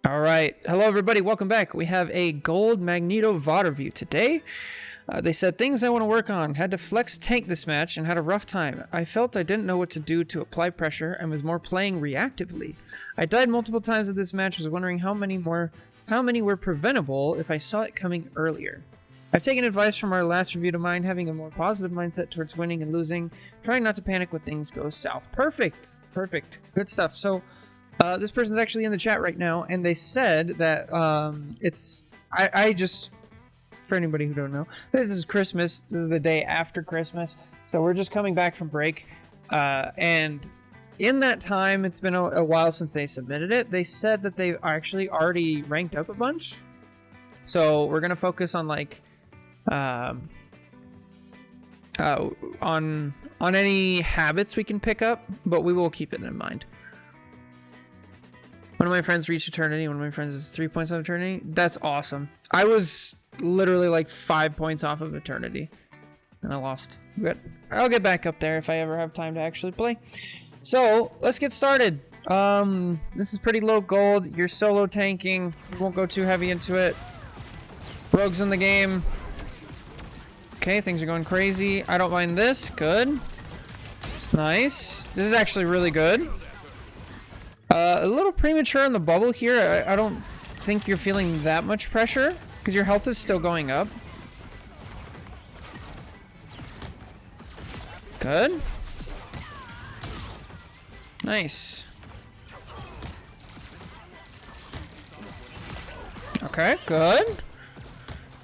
All right. Hello, everybody. Welcome back. We have a gold Magneto VOD review today. They said things I want to work on. Had to flex tank this match and had a rough time. I felt I didn't know what to do to apply pressure and was more playing reactively. I died multiple times at this match. Was wondering how many were preventable if I saw it coming earlier. I've taken advice from our last review to mind, having a more positive mindset towards winning and losing, trying not to panic when things go south. Perfect. Perfect. Good stuff. So, this person's actually in the chat right now, and they said that I just, for anybody who don't know, this is Christmas. This is the day after Christmas, so we're just coming back from break, and in that time, it's been a while since they submitted it. They said that they've actually already ranked up a bunch, so we're gonna focus on like on any habits we can pick up, but we will keep it in mind. One of my friends reached eternity. One of my friends is 3 points off eternity. That's awesome. I was literally like 5 points off of eternity, and I lost. But I'll get back up there if I ever have time to actually play. So let's get started. This is pretty low gold. You're solo tanking. We won't go too heavy into it. Rogues in the game. Okay, things are going crazy. I don't mind this. Good. Nice. This is actually really good. A little premature on the bubble here. I don't think you're feeling that much pressure because your health is still going up. Good. Nice. Okay, good.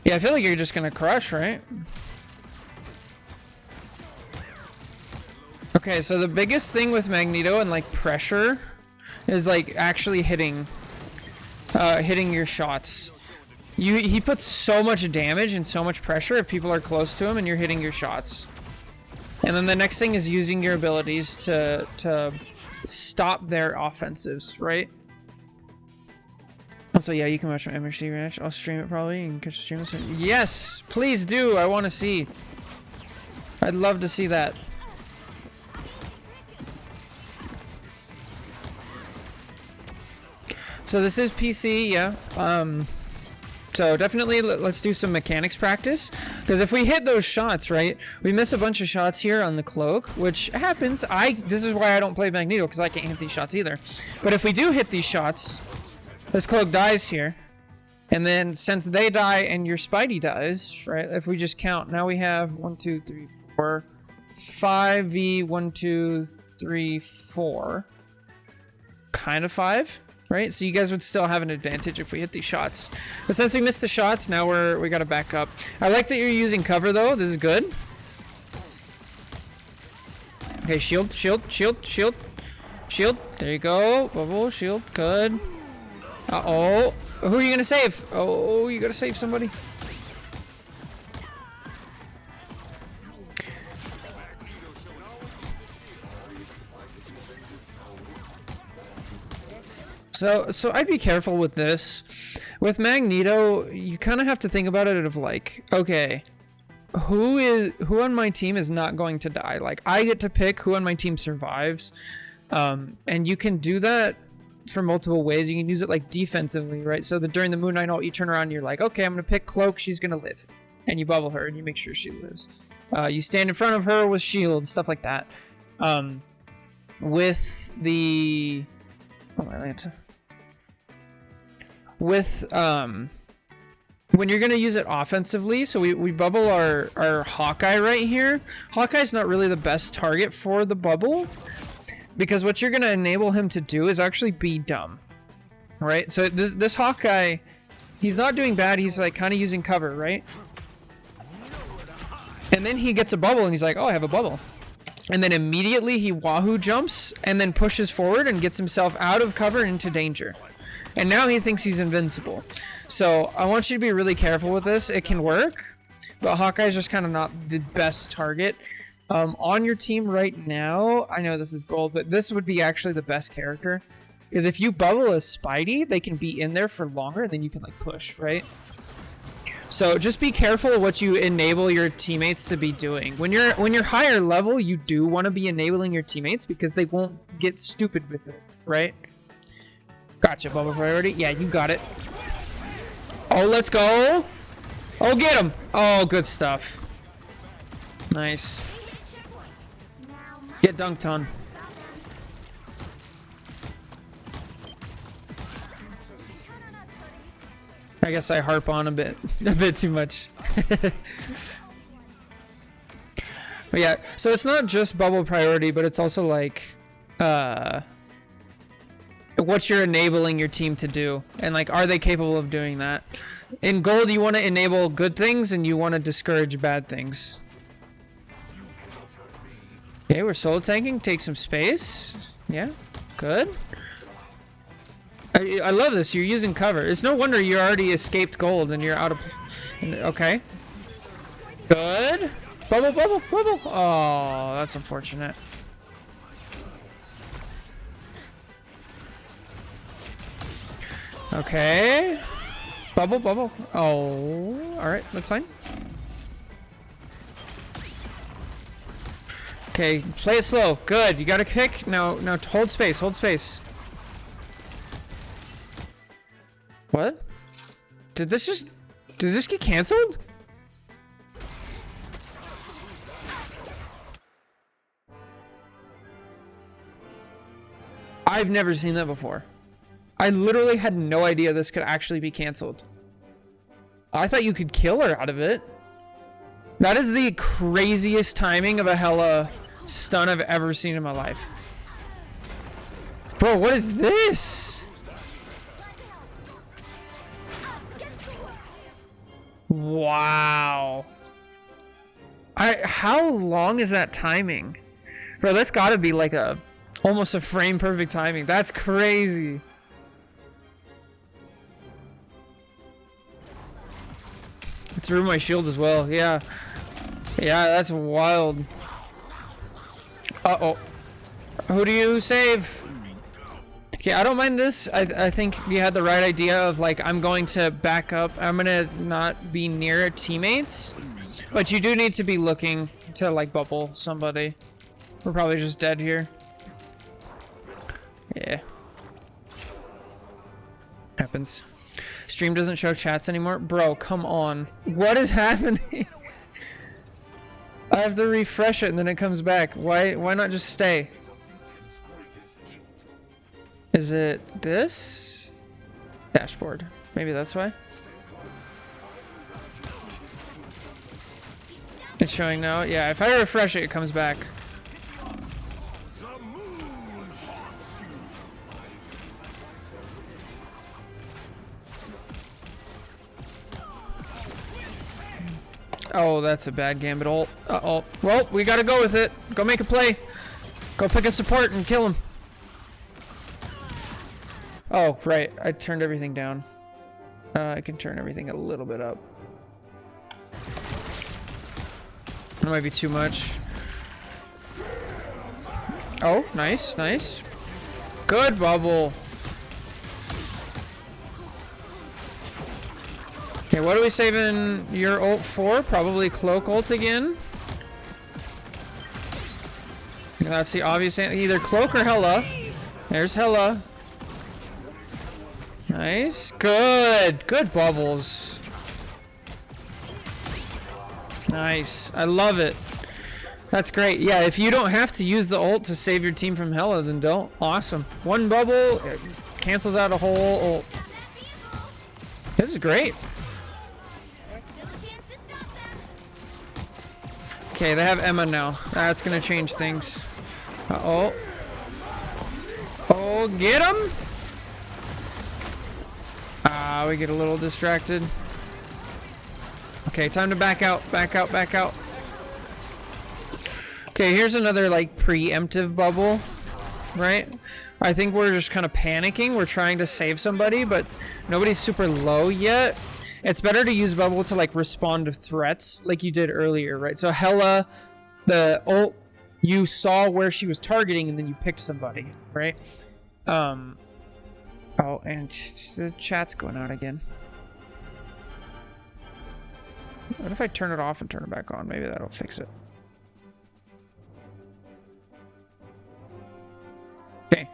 Yeah, I feel like you're just gonna crush, right? Okay, so the biggest thing with Magneto and like pressure is like actually hitting your shots. He puts so much damage and so much pressure if people are close to him and you're hitting your shots. And then the next thing is using your abilities to stop their offensives, right? Also, yeah, you can watch my MRC match. I'll stream it probably and catch the stream. Yes, please do. I want to see. I'd love to see that. So this is PC, yeah. So definitely let's do some mechanics practice, because if we hit those shots, right, we miss a bunch of shots here on the cloak, which happens. This is why I don't play Magneto, because I can't hit these shots either. But if we do hit these shots, this cloak dies here, and then since they die and your Spidey dies, right? If we just count, now we have 1, 2, 3, 4, 5v 1, 2, 3, 4, kind of 5. Right, so you guys would still have an advantage if we hit these shots. But since we missed the shots, now we gotta back up. I like that you're using cover though. This is good. Okay, shield, shield, shield, shield, shield. There you go. Bubble, shield, good. Uh-oh. Who are you gonna save? Oh, you gotta save somebody. So I'd be careful with this. With Magneto, you kind of have to think about it of like, okay, who on my team is not going to die? Like, I get to pick who on my team survives. And you can do that for multiple ways. You can use it like defensively, right? So that during the Moon Knight ult, you turn around and you're like, okay, I'm going to pick Cloak. She's going to live. And you bubble her and you make sure she lives. You stand in front of her with shield, stuff like that. With the... Oh, my Lanta. With when you're gonna use it offensively, so we bubble our Hawkeye right here. Hawkeye's not really the best target for the bubble, because what you're gonna enable him to do is actually be dumb, right? So this Hawkeye, he's not doing bad, he's like kind of using cover, right? And then he gets a bubble and he's like, oh, I have a bubble. And then immediately he wahoo jumps and then pushes forward and gets himself out of cover and into danger. And now he thinks he's invincible. So I want you to be really careful with this. It can work, but Hawkeye's just kind of not the best target. On your team right now, I know this is gold, but this would be actually the best character. Because if you bubble a Spidey, they can be in there for longer, and then you can like push, right? So just be careful of what you enable your teammates to be doing. When you're higher level, you do want to be enabling your teammates because they won't get stupid with it, right? Gotcha, bubble priority. Yeah, you got it. Oh, let's go. Oh, get him. Oh, good stuff. Nice. Get dunked on. I guess I harp on a bit too much. But yeah, so it's not just bubble priority, but it's also like what you're enabling your team to do, and like, are they capable of doing that? In gold, you want to enable good things and you want to discourage bad things. Okay, we're solo tanking. Take some space. Yeah, good. I love this. You're using cover. It's no wonder you already escaped gold and you're out of... Okay. Good. Bubble, bubble, bubble. Oh, that's unfortunate. Okay. Bubble, bubble. Oh, alright. That's fine. Okay, play it slow. Good. You got a kick. Now hold space. Hold space. What? Did this get canceled? I've never seen that before. I literally had no idea this could actually be canceled. I thought you could kill her out of it. That is the craziest timing of a Hela stun I've ever seen in my life. Bro, what is this? Wow. How long is that timing? Bro, that's gotta be like almost a frame perfect timing. That's crazy. It threw my shield as well. Yeah. Yeah, that's wild. Uh-oh. Who do you save? Okay, I don't mind this. I think you had the right idea of like, I'm going to back up. I'm gonna not be near teammates. But you do need to be looking to like bubble somebody. We're probably just dead here. Yeah. Happens. Stream doesn't show chats anymore. Bro, come on. What is happening? I have to refresh it and then it comes back. Why not just stay? Is it this? Dashboard. Maybe that's why. It's showing now. Yeah, if I refresh it, it comes back. Oh, that's a bad gambit ult. Uh-oh. Well, we gotta go with it. Go make a play. Go pick a support and kill him. Oh, right. I turned everything down. I can turn everything a little bit up. That might be too much. Oh, nice, nice. Good bubble. Okay, what are we saving your ult for? Probably cloak ult again. That's the obvious answer. Either cloak or Hela. There's Hela. Nice. Good. Good bubbles. Nice. I love it. That's great. Yeah, if you don't have to use the ult to save your team from Hela, then don't. Awesome. One bubble cancels out a whole ult. This is great. Okay, they have Emma now. That's gonna change things. Uh-oh. Oh, get him! Ah, we get a little distracted. Okay, time to back out, back out, back out. Okay, here's another like preemptive bubble, right? I think we're just kind of panicking. We're trying to save somebody, but nobody's super low yet. It's better to use bubble to like respond to threats like you did earlier, right? So Hela, the ult, you saw where she was targeting and then you picked somebody, right? Oh, and the chat's going out again. What if I turn it off and turn it back on? Maybe that'll fix it. Okay,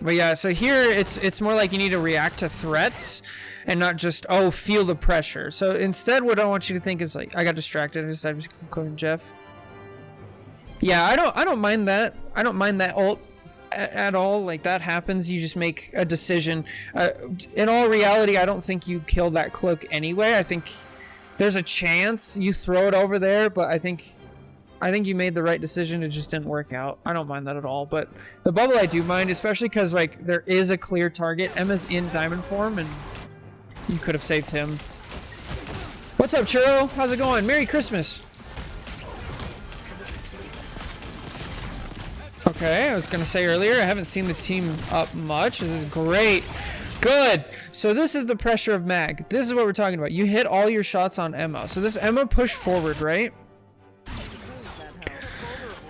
But yeah, so here it's more like you need to react to threats and not just, oh, feel the pressure. So instead, what I want you to think is like, I got distracted. I decided to include Jeff. Yeah, I don't mind that. I don't mind that ult at all. Like, that happens. You just make a decision. In all reality, I don't think you kill that cloak anyway. I think there's a chance you throw it over there, but I think you made the right decision. It just didn't work out. I don't mind that at all. But the bubble I do mind, especially because like there is a clear target. Emma's in diamond form, and you could have saved him. What's up, Churro? How's it going? Merry Christmas. Okay, I was gonna say earlier, I haven't seen the team up much. This is great. Good. So this is the pressure of Mag. This is what we're talking about. You hit all your shots on Emma. So this Emma pushed forward, right?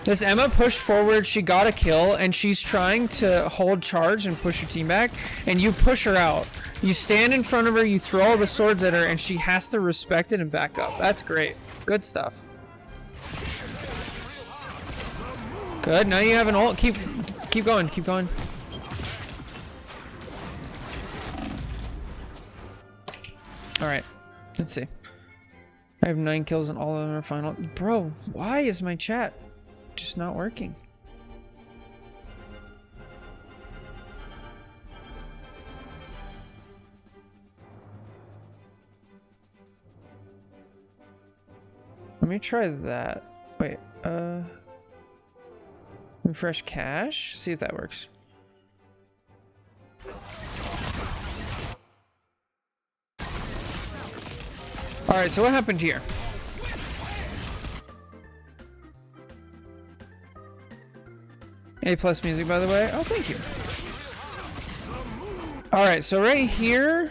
This Emma pushed forward, she got a kill, and she's trying to hold charge and push your team back, and you push her out. You stand in front of her, you throw all the swords at her, and she has to respect it and back up. That's great. Good stuff. Good, now you have an ult. Keep going, keep going. Alright, let's see. I have 9 kills and all of them are final. Bro, why is my chat just not working? Let me try that. Wait, refresh cache, see if that works. All right, so what happened here? A+ music, by the way. Oh, thank you. All right, so right here,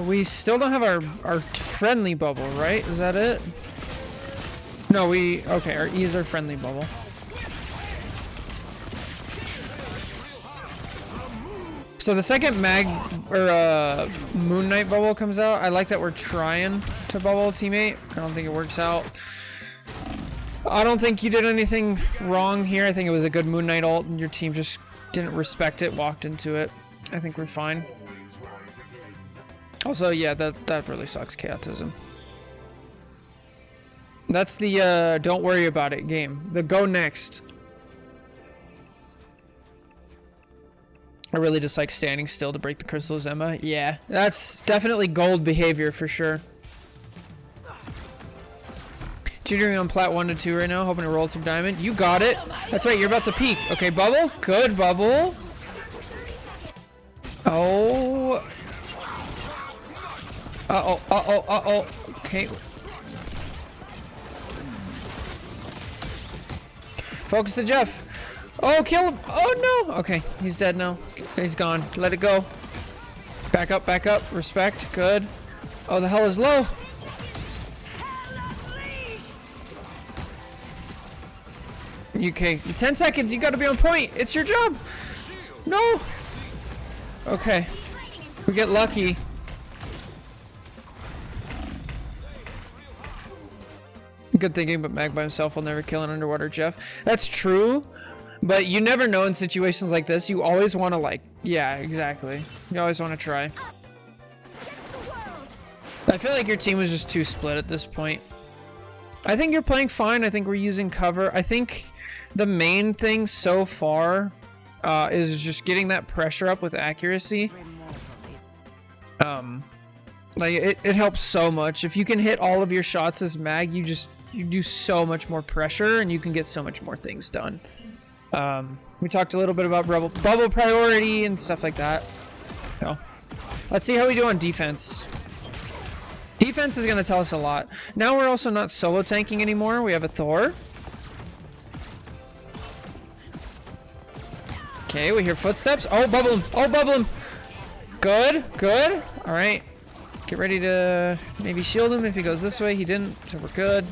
we still don't have our friendly bubble, right? Is that it? No, okay, our E is our friendly bubble. So the second Moon Knight bubble comes out, I like that we're trying to bubble teammate. I don't think it works out. I don't think you did anything wrong here. I think it was a good Moon Knight ult and your team just didn't respect it, walked into it. I think we're fine. Also, yeah, that really sucks, Chaotism. That's the don't worry about it game. The go next. I really just like standing still to break the crystals, Emma. Yeah, that's definitely gold behavior for sure. Tutoring on plat 1 to 2 right now, hoping to roll some diamond. You got it. That's right, you're about to peek. Okay, bubble. Good bubble. Oh. Uh-oh, uh-oh, uh-oh. Okay. Focus to Jeff. Oh, kill him. Oh, no. Okay, he's dead now. He's gone. Let it go. Back up, back up. Respect. Good. Oh, the hell is low. Okay, 10 seconds. You gotta be on point. It's your job. No. Okay. We get lucky. Good thinking, but Mag by himself will never kill an underwater Jeff. That's true, but you never know in situations like this. You always want to, like, yeah, exactly. You always want to try. I feel like your team was just too split at this point. I think you're playing fine. I think we're using cover. I think the main thing so far is just getting that pressure up with accuracy. Like it helps so much. If you can hit all of your shots as Mag, you do so much more pressure and you can get so much more things done. We talked a little bit about bubble priority and stuff like that. So, let's see how we do on defense. Defense is going to tell us a lot. Now we're also not solo tanking anymore. We have a Thor. Okay, we hear footsteps. Oh, bubble him. Oh, bubble him. Good, good. All right. Get ready to maybe shield him if he goes this way. He didn't, so we're good.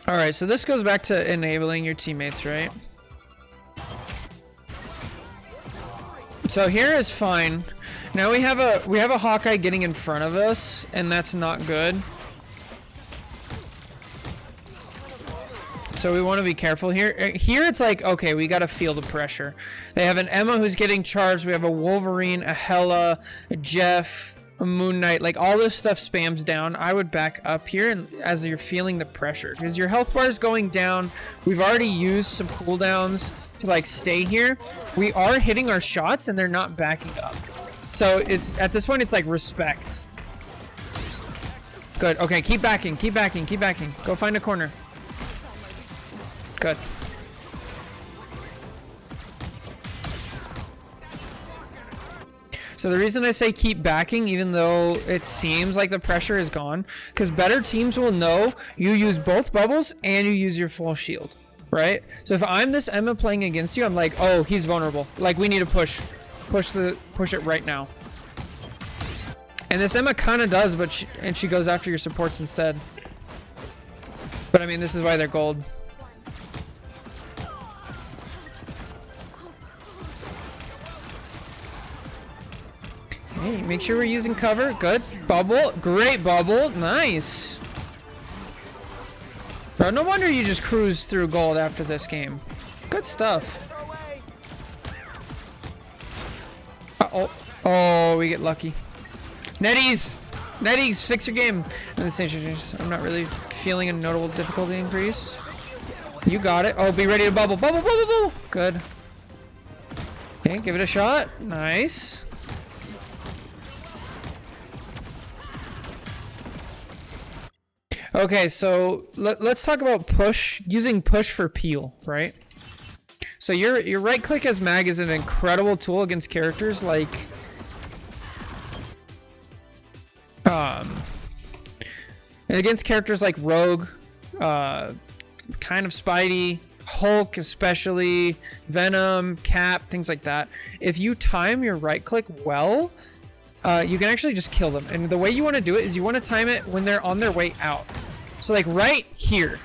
All right, so this goes back to enabling your teammates, right? So here is fine. Now we have a Hawkeye getting in front of us, and that's not good. So we want to be careful here. Here it's like, okay, we got to feel the pressure. They have an Emma who's getting charged. We have a Wolverine, a Hela, a Jeff, a Moon Knight. Like all this stuff spams down. I would back up here and as you're feeling the pressure because your health bar is going down. We've already used some cooldowns to like stay here. We are hitting our shots and they're not backing up. So it's at this point it's like respect. Good. Okay, keep backing, keep backing, keep backing. Go find a corner. Good. So the reason I say keep backing, even though it seems like the pressure is gone, because better teams will know you use both bubbles and you use your full shield, right? So if I'm this Emma playing against you, I'm like, oh, he's vulnerable. Like we need to push it right now. And this Emma kind of does, but she goes after your supports instead. But I mean, this is why they're gold. Hey, make sure we're using cover. Good. Bubble. Great bubble. Nice. Bro, no wonder you just cruised through gold after this game. Good stuff. Uh-oh. Oh, we get lucky. Netties! Netties, fix your game. I'm not really feeling a notable difficulty increase. You got it. Oh, be ready to bubble. Bubble, bubble, bubble. Good. Okay, give it a shot. Nice. Okay, so let's talk about push, using push for peel, right? So your right click as mag is an incredible tool against characters like against characters like Rogue, kind of Spidey, Hulk especially, Venom, Cap, things like that. If you time your right click well, you can actually just kill them. And the way you want to do it is you want to time it when they're on their way out. So like right here.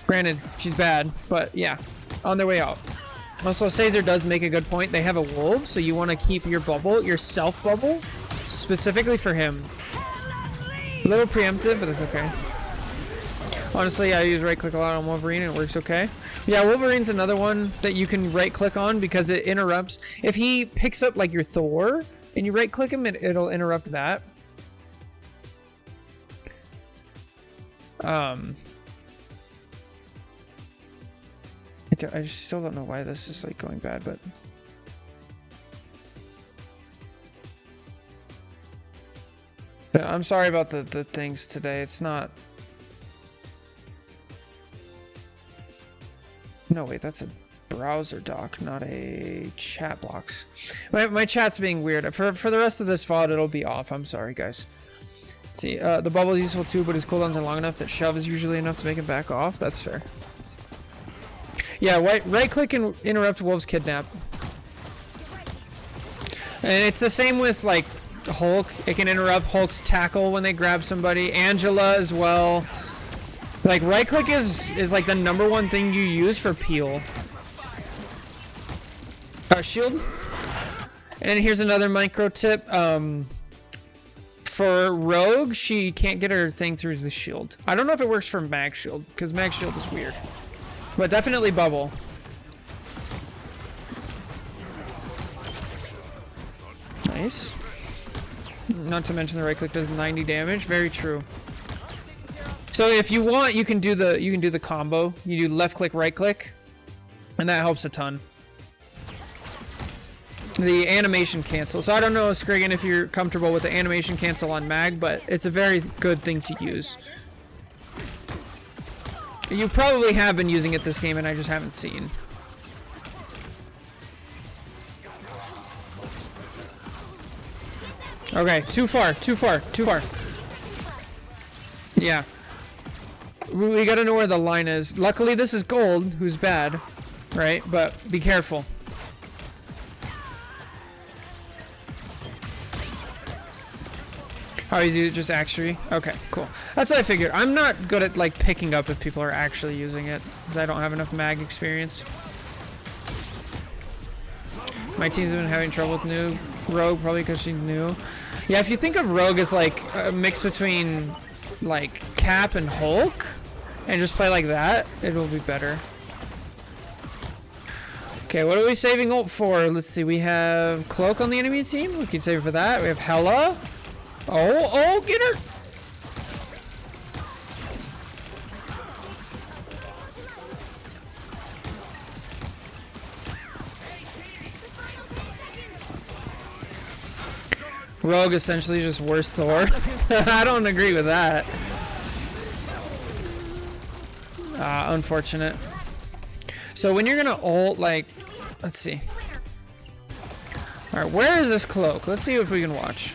Granted, she's bad, but yeah, on their way out. Also, Caesar does make a good point. They have a wolf, so you want to keep your bubble, your self bubble, specifically for him. A little preemptive, but it's okay. Honestly, I use right click a lot on Wolverine and it works okay. Yeah, Wolverine's another one that you can right click on because it interrupts. If he picks up like your Thor and you right click him, it'll interrupt that. I just still don't know why this is like going bad, but yeah, I'm sorry about the things today. It's not. No, wait, that's a browser doc, not a chat box. My chat's being weird. For the rest of this VOD, it'll be off. I'm sorry, guys. Let's see, the bubble is useful too, but his cooldowns are long enough that shove is usually enough to make him back off. That's fair. Yeah, right click and interrupt Wolf's kidnap. And it's the same with like Hulk. It can interrupt Hulk's tackle when they grab somebody. Angela as well. Like right click is like the #1 thing you use for peel. Shield. And here's another micro tip. For Rogue, she can't get her thing through the shield. I don't know if it works for Mag Shield, because Mag Shield is weird. But definitely bubble. Nice. Not to mention the right click does 90 damage. Very true. So if you want, you can do the combo. You do left click, right click, and that helps a ton. The animation cancel. So I don't know, Scriggin, if you're comfortable with the animation cancel on Mag, but it's a very good thing to use. You probably have been using it this game and I just haven't seen. Okay, too far. Yeah. We gotta know where the line is. Luckily this is gold, who's bad, right? But be careful. Oh, he's just actually? Okay, cool. That's what I figured. I'm not good at like picking up if people are actually using it because I don't have enough mag experience. My team's been having trouble with new Rogue, probably because she's new. Yeah, if you think of Rogue as like a mix between like Cap and Hulk and just play like that, it will be better. Okay, what are we saving ult for? Let's see, we have Cloak on the enemy team. We can save it for that. We have Hela. Oh, get her! Rogue essentially just worse Thor. I don't agree with that. Unfortunate. So when you're gonna ult, like, let's see. All right, where is this Cloak? Let's see if we can watch.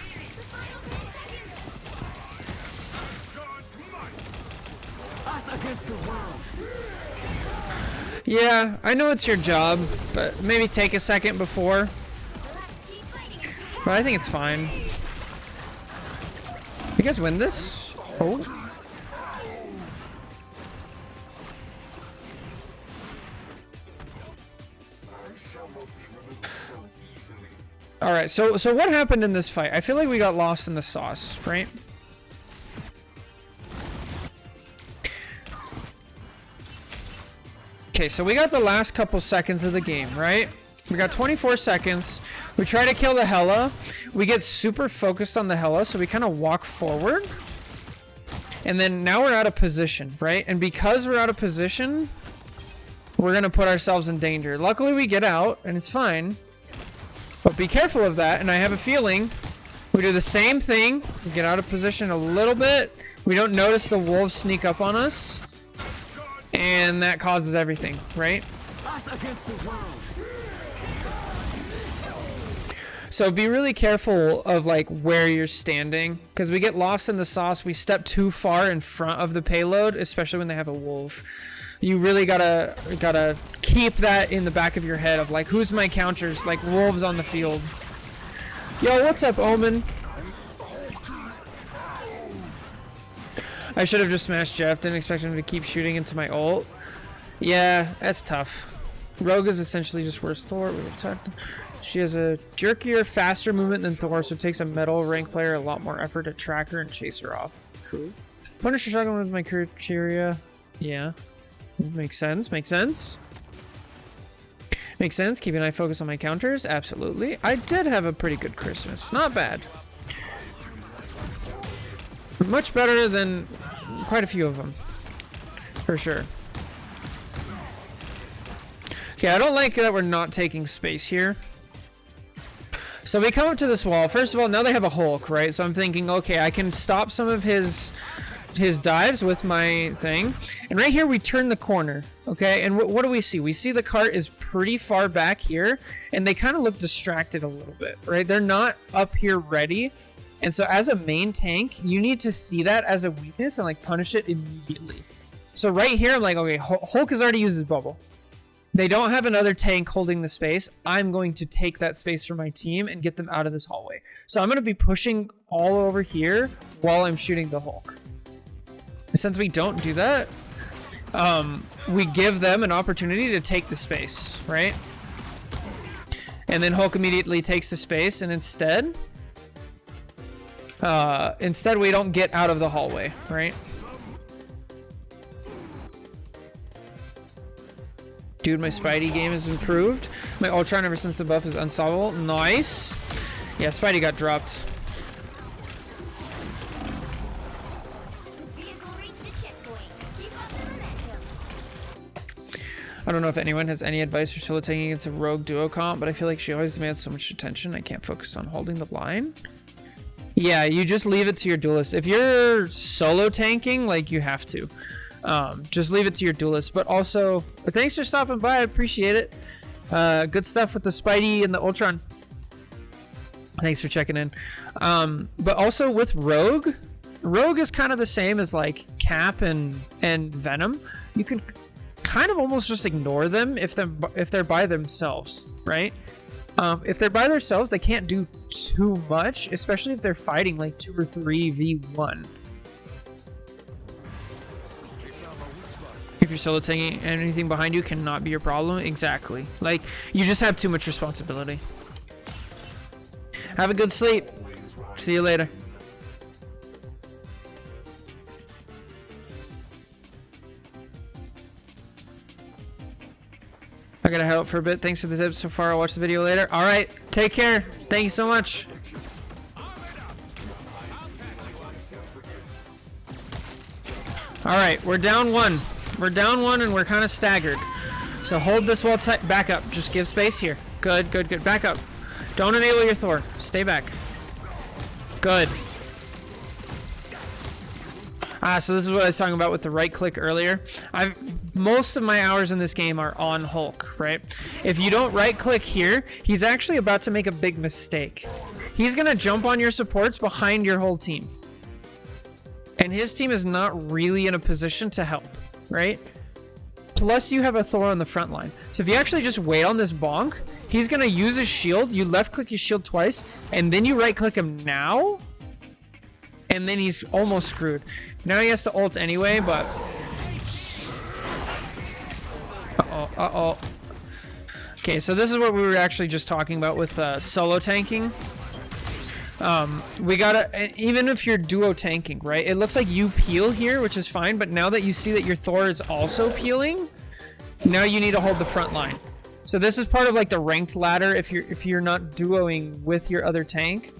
Yeah, I know it's your job, but maybe take a second before. But I think it's fine. You guys win this? Oh. All right, so what happened in this fight? I feel like we got lost in the sauce, right? Okay, so we got the last couple seconds of the game, right? We got 24 seconds. We try to kill the Hela. We get super focused on the Hela, so we kind of walk forward. And then now we're out of position, right? And because we're out of position, we're going to put ourselves in danger. Luckily, we get out, and it's fine. But be careful of that, and I have a feeling we do the same thing. We get out of position a little bit. We don't notice the wolves sneak up on us. And that causes everything, right? Us against the world. So be really careful of like where you're standing, because we get lost in the sauce. We step too far in front of the payload, especially when they have a wolf. You really gotta keep that in the back of your head of like, who's my counters? Like wolves on the field. Yo, what's up, Omen? I should have just smashed Jeff. Didn't expect him to keep shooting into my ult. Yeah, that's tough. Rogue is essentially just worse Thor. We attacked. She has a jerkier, faster movement than Thor, so it takes a metal rank player a lot more effort to track her and chase her off. True. Punisher shotgun with my criteria. Yeah. Makes sense. Makes sense. Makes sense. Keep an eye focused on my counters. Absolutely. I did have a pretty good Christmas. Not bad. Much better than quite a few of them. For sure. Okay, I don't like that we're not taking space here. So we come up to this wall. First of all, now they have a Hulk, right? So I'm thinking, okay, I can stop some of his dives with my thing. And right here, we turn the corner, okay? And what do we see? We see the cart is pretty far back here, and they kind of look distracted a little bit, right? They're not up here ready. And so as a main tank, you need to see that as a weakness and like punish it immediately. So right here, I'm like, okay, Hulk has already used his bubble. They don't have another tank holding the space. I'm going to take that space from my team and get them out of this hallway. So I'm going to be pushing all over here while I'm shooting the Hulk. Since we don't do that, we give them an opportunity to take the space, right? And then Hulk immediately takes the space, and instead we don't get out of the hallway, right? Dude, my Spidey game has improved. My Ultron ever since the buff is unsolvable. Nice. Yeah, Spidey got dropped. I don't know if anyone has any advice for solo taking against a rogue duo comp, but I feel like she always demands so much attention. I can't focus on holding the line. Yeah, you just leave it to your duelist. If you're solo tanking, like, you have to. Just leave it to your duelist. But also, thanks for stopping by. I appreciate it. Good stuff with the Spidey and the Ultron. Thanks for checking in. But also with Rogue is kind of the same as like Cap and Venom. You can kind of almost just ignore them if they're by themselves, right? If they're by themselves, they can't do too much, especially if they're fighting like 2 or 3v1. If you're solo taking, anything behind you cannot be your problem. Exactly. Like, you just have too much responsibility. Have a good sleep. See you later. I gotta head out for a bit. Thanks for the tips so far. I'll watch the video later. All right. Take care. Thank you so much. All right. We're down 1. We're down 1 and we're kind of staggered. So hold this wall tight. Back up. Just give space here. Good, good, good. Back up. Don't enable your Thor. Stay back. Good. So this is what I was talking about with the right click earlier. Most of my hours in this game are on Hulk, right? If you don't right click here, he's actually about to make a big mistake. He's gonna jump on your supports behind your whole team. And his team is not really in a position to help, right? Plus you have a Thor on the front line. So if you actually just wait on this bonk, he's gonna use his shield, you left click his shield twice, and then you right click him now, and then he's almost screwed. Now he has to ult anyway, but... Uh-oh. Okay, so this is what we were actually just talking about with solo tanking. We gotta... Even if you're duo tanking, right? It looks like you peel here, which is fine, but now that you see that your Thor is also peeling, now you need to hold the front line. So this is part of like the ranked ladder if you're not duoing with your other tank.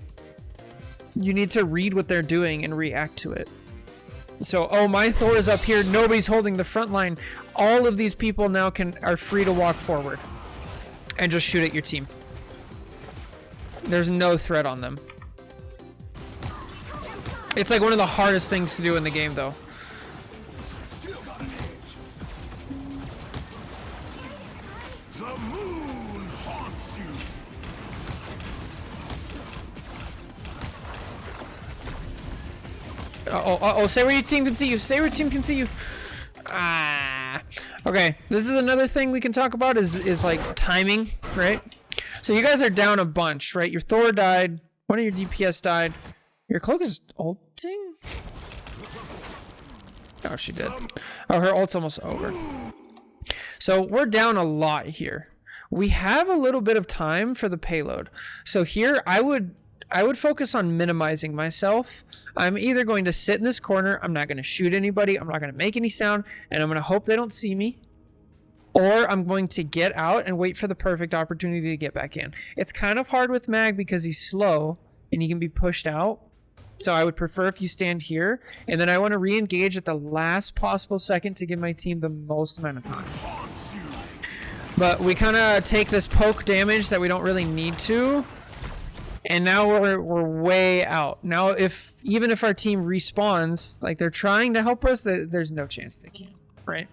You need to read what they're doing and react to it. So, oh, my Thor is up here. Nobody's holding the front line. All of these people now are free to walk forward and just shoot at your team. There's no threat on them. It's like one of the hardest things to do in the game, though. Uh-oh, say where your team can see you. Say where your team can see you. Okay, this is another thing we can talk about is like timing, right? So you guys are down a bunch, right? Your Thor died. One of your DPS died. Your cloak is ulting? Oh, she did. Oh, her ult's almost over. So we're down a lot here. We have a little bit of time for the payload. So here, I would focus on minimizing myself. I'm either going to sit in this corner, I'm not going to shoot anybody, I'm not going to make any sound, and I'm going to hope they don't see me. Or I'm going to get out and wait for the perfect opportunity to get back in. It's kind of hard with Mag because he's slow and he can be pushed out. So I would prefer if you stand here, and then I want to re-engage at the last possible second to give my team the most amount of time. But we kind of take this poke damage that we don't really need to. And now we're way out. Now, even if our team respawns, like they're trying to help us, there's no chance they can, right?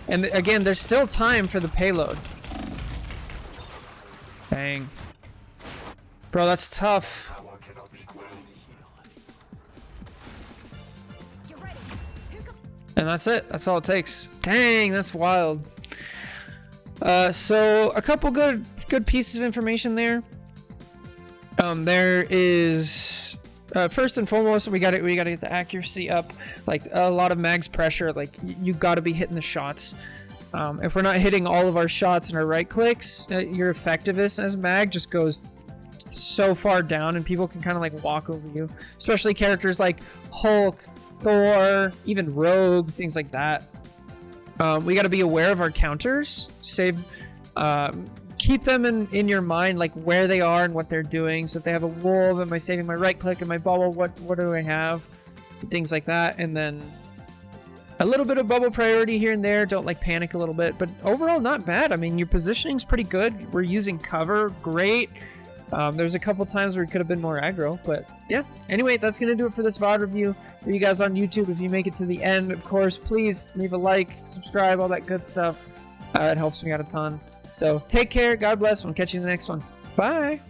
And again, there's still time for the payload. Dang. Bro, that's tough. And that's it. That's all it takes. Dang, that's wild. So a couple good pieces of information there. There is first and foremost, we gotta get the accuracy up. Like a lot of Mag's pressure, like you gotta be hitting the shots. If we're not hitting all of our shots and our right clicks, your effectiveness as Mag just goes so far down, and people can kind of like walk over you. Especially characters like Hulk, Thor, even Rogue, things like that. We gotta be aware of our counters. Keep them in your mind, like where they are and what they're doing. So if they have a wolf, am I saving my right click? Am I bubble? What do I have? Things like that. And then a little bit of bubble priority here and there. Don't like panic a little bit, but overall not bad. I mean, your positioning's pretty good. We're using cover, great. There's a couple times where it could have been more aggro, but yeah. Anyway, that's gonna do it for this VOD review. For you guys on YouTube, if you make it to the end, of course, please leave a like, subscribe, all that good stuff. It helps me out a ton. So take care, God bless, we'll catch you in the next one. Bye!